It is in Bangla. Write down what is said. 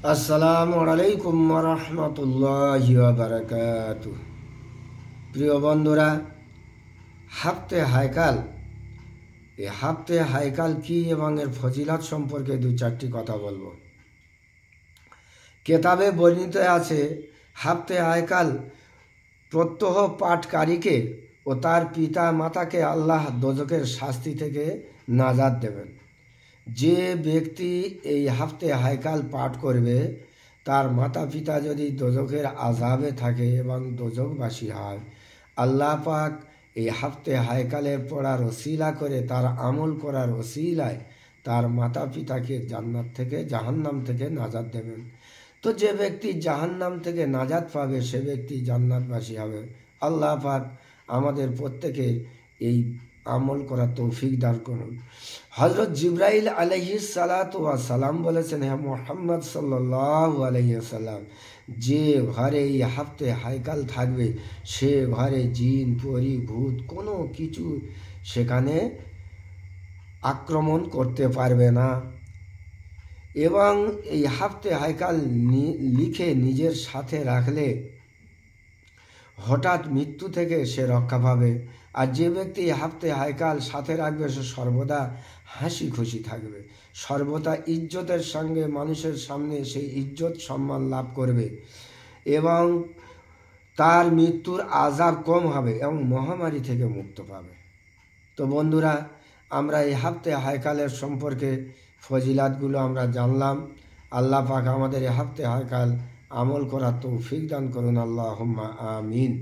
আসসালামু আলাইকুম ওয়া রাহমাতুল্লাহি ওয়া বারাকাতুহু। প্রিয় বন্ধুরা, হাফতে হায়কাল এই হাফতে হায়কাল কি এবং এর ফজিলত সম্পর্কে দু চারটি কথা বলবো। কেতাবে বর্ণিত আছে, হাফতে হায়কাল প্রত্যহ পাঠকারীকে ও তার পিতা মাতাকে আল্লাহ দোজখের শাস্তি থেকে নাজাত দেবেন। যে ব্যক্তি এই হাফতে হায়কাল পাঠ করবে, তার মাতা পিতা যদি দোজখের আযাবে থাকে এবং দোজখবাসী হয়, আল্লাহ পাক এই হাফতে হায়কালের পড়ার ওসিলা করে, তার আমল করার ওসিলায় তার মাতা পিতাকে জান্নাত থেকে জাহান্নাম থেকে নাজাত দেবেন। তো যে ব্যক্তি জাহান্নাম থেকে নাজাত পাবে, সে ব্যক্তি জান্নাতবাসী হবে। আল্লাহ পাক আমাদের প্রত্যেকের এই আমল করার তৌফিক দান করুন। হযরত জিবরাইল আলাইহিস সালাতু ওয়াস সালাম বলেছেন, হে মুহাম্মদ সাল্লাল্লাহু আলাইহি ওয়াসাল্লাম, যে ঘরে এই হাফতে হায়কাল থাকবে, সে ঘরে জিন পরি ভূত কোনো কিছু সেখানে আক্রমণ করতে পারবে না। এবং এই হাফতে হায়কাল লিখে নিজের সাথে রাখলে হঠাৎ মৃত্যু থেকে সে রক্ষা পাবে। আর যে ব্যক্তি হাফতে হায়কাল সাথে রাখবে, সে সর্বদা হাসি খুশি থাকবে, সর্বদা ইজ্জতের সঙ্গে মানুষের সামনে সেই ইজ্জত সম্মান লাভ করবে এবং তার মৃত্যুর আযাব কম হবে এবং মহামারী থেকে মুক্ত পাবে। তো বন্ধুরা, আমরা এই হাফতে হায়কালের সম্পর্কে ফজিলাতগুলো আমরা জানলাম। আল্লাহ পাক আমাদের এই হাফতে হায়কাল আমল করার তৌফিক দান করুন। আল্লাহুম্মা আমিন।